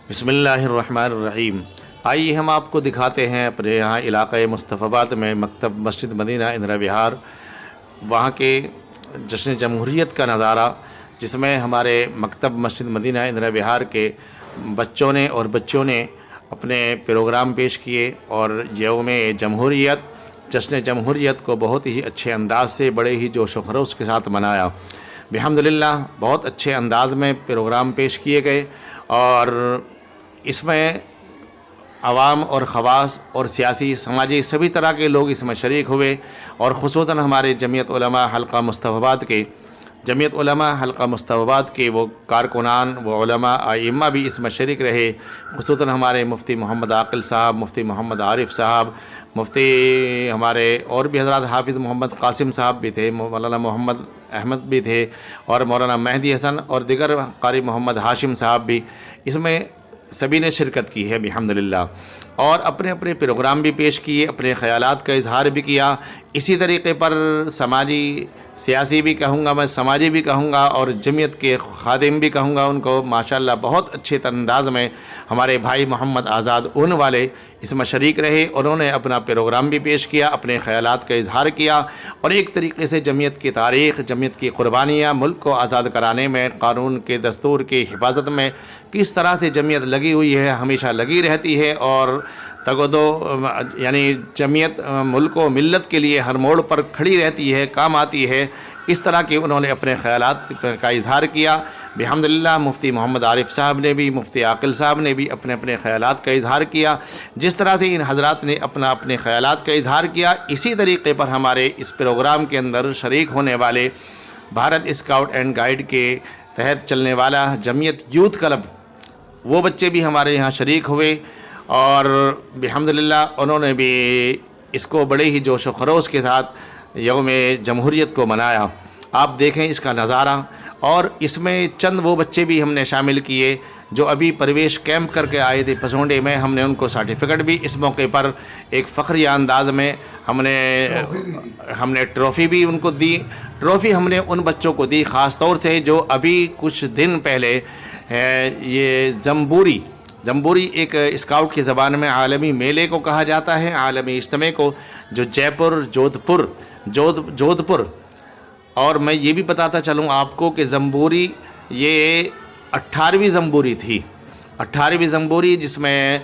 बिस्मिल्लाहिर्रहमानिर्रहीम। आइए हम आपको दिखाते हैं अपने यहाँ इलाक़े मुस्तफ़ाबाद में मकतब मस्जिद मदीना इंदिरा विहार, वहाँ के जश्न जमहूरियत का नज़ारा, जिसमें हमारे मकतब मस्जिद मदीना इंदिरा विहार के बच्चों ने और बच्चियों ने अपने प्रोग्राम पेश किए और यौम जमहूरियत जश्न जमहूरियत को बहुत ही अच्छे अंदाज से, बड़े ही जोश व खरोश के साथ मनाया। बिहम्दुलिल्लाह बहुत अच्छे अंदाज में प्रोग्राम पेश किए गए और इसमें अवाम और ख़वास और सियासी समाजी सभी तरह के लोग इसमें शरीक हुए और ख़ुसूसन हमारे जमीयत उलमा हल्का मुस्तफ़ाबाद के वो कारकुनान व उलमा आइम्मा भी इसमें शरीक रहे। ख़ुसूसन हमारे मुफ्ती मोहम्मद आकिल साहब, मुफ्ती मोहम्मद आरिफ साहब, मुफ्ती हमारे और भी हज़रात, हाफिज़ मोहम्मद कासिम साहब भी थे, मौलाना मोहम्मद अहमद भी थे और मौलाना मेहदी हसन और दिगर कारी मोहम्मद हाशिम साहब भी इसमें सभी ने शिरकत की है बिहम्दुलिल्लाह। और अपने अपने प्रोग्राम भी पेश किए, अपने ख़यालात का इजहार भी किया। इसी तरीक़े पर समाजी सियासी भी कहूँगा मैं, समाजी भी कहूँगा और जमीयत के खादिम भी कहूँगा उनको, माशाअल्लाह बहुत अच्छे अंदाज में हमारे भाई मोहम्मद आज़ाद ऊन वाले इसमें शरीक रहे। उन्होंने अपना प्रोग्राम भी पेश किया, अपने ख़यालात का इजहार किया और एक तरीक़े से जमीयत की तारीख़, जमीयत की क़ुरबानियाँ, मुल्क को आज़ाद कराने में, कानून के दस्तूर की हिफाजत में किस तरह से जमीयत लगी हुई है, हमेशा लगी रहती है और तगदो यानी जमीयत मुल्क व मिल्लत के लिए हर मोड़ पर खड़ी रहती है, काम आती है। इस तरह के उन्होंने अपने ख़यालात का इजहार किया। बिहम्दुलिल्लाह मुफ्ती मोहम्मद आरिफ साहब ने भी, मुफ्ती आकिल साहब ने भी अपने अपने ख़यालात का इजहार किया। जिस तरह से इन हज़रात ने अपने ख़यालात का इजहार किया, इसी तरीक़े पर हमारे इस प्रोग्राम के अंदर शरीक होने वाले भारत स्काउट एंड गाइड के तहत चलने वाला जमीयत यूथ क्लब, वो बच्चे भी हमारे यहाँ शरीक हुए और बिहम्दुलिल्लाह उन्होंने भी इसको बड़े ही जोश व खरोश के साथ यौम जमहूरियत को मनाया। आप देखें इसका नज़ारा। और इसमें चंद वो बच्चे भी हमने शामिल किए जो अभी प्रवेश कैंप करके आए थे पसोंडे में, हमने उनको सर्टिफ़िकेट भी इस मौके पर एक फ़ख्रिया अंदाज में हमने ट्रॉफ़ी भी उनको दी। ट्रॉफ़ी हमने उन बच्चों को दी ख़ास तौर से जो अभी कुछ दिन पहले ये जम्बूरी एक स्काउट की ज़बान में आलमी मेले को कहा जाता है, आलमी इज्तिमा को, जो जयपुर जोधपुर और मैं ये भी बताता चलूँ आपको कि जम्बूरी ये 18वीं जम्बूरी थी, 18वीं जम्बूरी जिसमें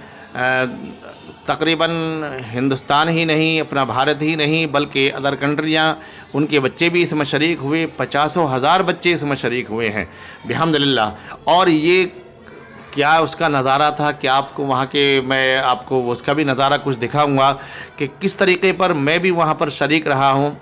तकरीबन हिंदुस्तान ही नहीं, अपना भारत ही नहीं बल्कि अदर कंट्रियाँ, उनके बच्चे भी इसमें शरीक हुए। 50,000 बच्चे इसमें शरीक हुए हैं बिहम्दुलिल्लाह। और ये क्या उसका नज़ारा था कि आपको वहाँ के, मैं आपको उसका भी नज़ारा कुछ दिखाऊंगा कि किस तरीक़े पर मैं भी वहाँ पर शरीक रहा हूँ।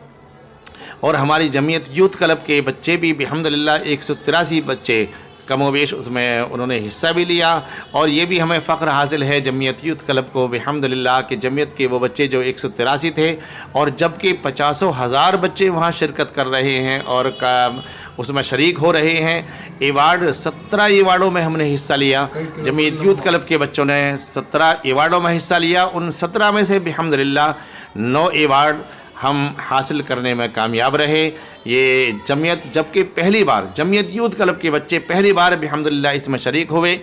और हमारी जमीयत यूथ क्लब के बच्चे भी बिहम्दुलिल्लाह 183 बच्चे कमोवेश उसमें उन्होंने हिस्सा भी लिया। और ये भी हमें फ़ख्र हासिल है जमीयत यूथ क्लब को बिहम्दुलिल्लाह कि जमीयत के वो बच्चे जो 183 थे और जबकि 50,000 बच्चे वहाँ शिरकत कर रहे हैं और उसमें शरीक हो रहे हैं। एवार्ड 17 एवार्डों में हमने हिस्सा लिया। जमीयत यूथ क्लब के बच्चों ने 17 एवार्डों में हिस्सा लिया। उन 17 में से बिहम्दुलिल्लाह 9 एवार्ड हम हासिल करने में कामयाब रहे। ये जमीयत, जबकि पहली बार जमीयत यूथ क्लब के बच्चे पहली बार बिहम्दुलिल्लाह इसमें शरीक हुए।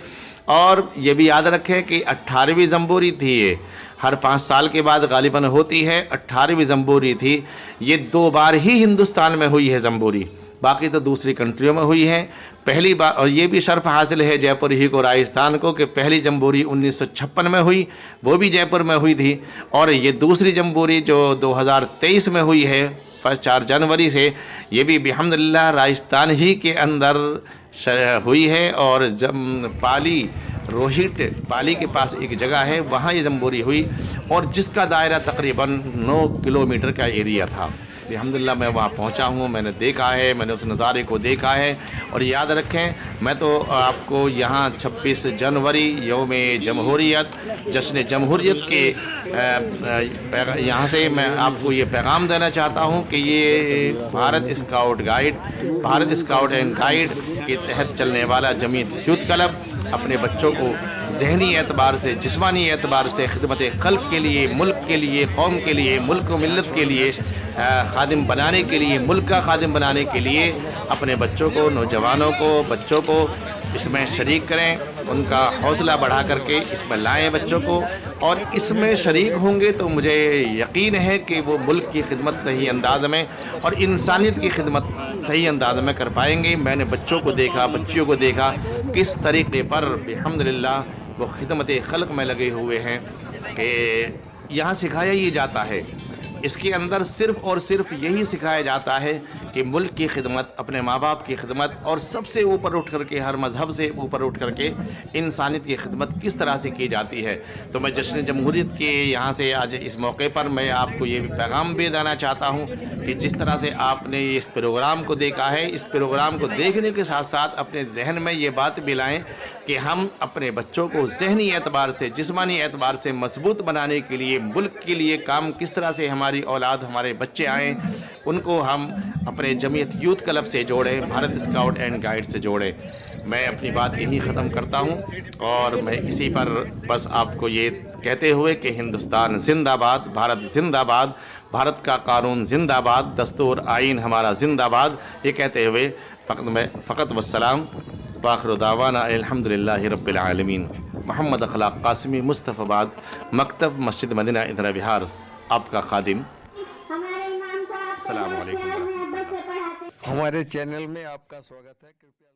और ये भी याद रखें कि 18वीं जम्बूरी थी, ये हर 5 साल के बाद गालिबन होती है। 18वीं जम्बूरी थी, ये 2 बार ही हिंदुस्तान में हुई है जम्बूरी, बाकी तो दूसरी कंट्रियों में हुई है पहली बार। और ये भी शर्फ हासिल है जयपुर ही को, राजस्थान को, कि पहली जम्बूरी 1956 में हुई, वो भी जयपुर में हुई थी। और ये दूसरी जम्बूरी जो 2023 में हुई है 4 जनवरी से, ये भी बिहम्दुलिल्लाह राजस्थान ही के अंदर हुई है। और पाली के पास एक जगह है, वहाँ ये जम्बूरी हुई और जिसका दायरा तकरीबन 9 किलोमीटर का एरिया था। अल्हम्दुलिल्लाह मैं वहाँ पहुँचा हूँ, मैंने देखा है, मैंने उस नज़ारे को देखा है। और याद रखें, मैं तो आपको यहाँ 26 जनवरी यौम जमहूरियत, जश्न जमहूरियत के यहाँ से मैं आपको ये पैगाम देना चाहता हूँ कि ये भारत स्काउट एंड गाइड के तहत चलने वाला जमीयत यूथ क्लब अपने बच्चों को ज़हनी एतबार से, जिस्मानी एतबार से खिदमत खल्क़ के लिए, मुल्क के लिए, कौम के लिए, मुल्क व मिल्लत के लिए खादिम बनाने के लिए, मुल्क का खादिम बनाने के लिए अपने बच्चों को, नौजवानों को, बच्चों को इसमें शरीक करें, उनका हौसला बढ़ा करके इसमें लाएं बच्चों को, और इसमें शरीक होंगे तो मुझे यकीन है कि वो मुल्क की खिदमत सही अंदाज में और इंसानियत की खिदमत सही अंदाज में कर पाएंगे। मैंने बच्चों को देखा, बच्चियों को देखा किस तरीके पर अल्हम्दुलिल्लाह वो खिदमत खल्क़ में लगे हुए हैं कि यहाँ सिखाया ये जाता है, इसके अंदर सिर्फ़ और सिर्फ यही सिखाया जाता है कि मुल्क की खिदमत, अपने माँ बाप की खिदमत, और सबसे ऊपर उठ करके, हर मज़हब से ऊपर उठ करके इंसानियत की खिदमत किस तरह से की जाती है। तो मैं जश्न जमहूरियत के यहाँ से आज इस मौके पर मैं आपको ये भी पैगाम भी देना चाहता हूँ कि जिस तरह से आपने इस प्रोग्राम को देखा है, इस प्रोग्राम को देखने के साथ साथ अपने जहन में ये बात भी लाएँ कि हम अपने बच्चों को ज़हनी एतबार से, जिस्मानी एतबार से मजबूत बनाने के लिए, मुल्क के लिए काम किस तरह से हमारी औलाद, हमारे बच्चे आएँ, उनको हम अपने जमीयत यूथ क्लब से जोड़ें, भारत स्काउट एंड गाइड से जोड़ें। मैं अपनी बात यहीं ख़त्म करता हूँ और मैं इसी पर बस आपको ये कहते हुए कि हिंदुस्तान जिंदाबाद, भारत जिंदाबाद, भारत का कानून जिंदाबाद, दस्तूर आइन हमारा जिंदाबाद, ये कहते हुए फ़कत वस्सलाम व आखिर दावाना अल्हम्दुलिल्लाहि रब्बिल आलमीन। मोहम्मद अखलाक कासिमी, मुस्तफ़ाबाद, मकतब मस्जिद मदीना इंदिरा विहार, आपका खादिम। अस्सलाम वालेकुम। हमारे चैनल में आपका स्वागत है। कृपया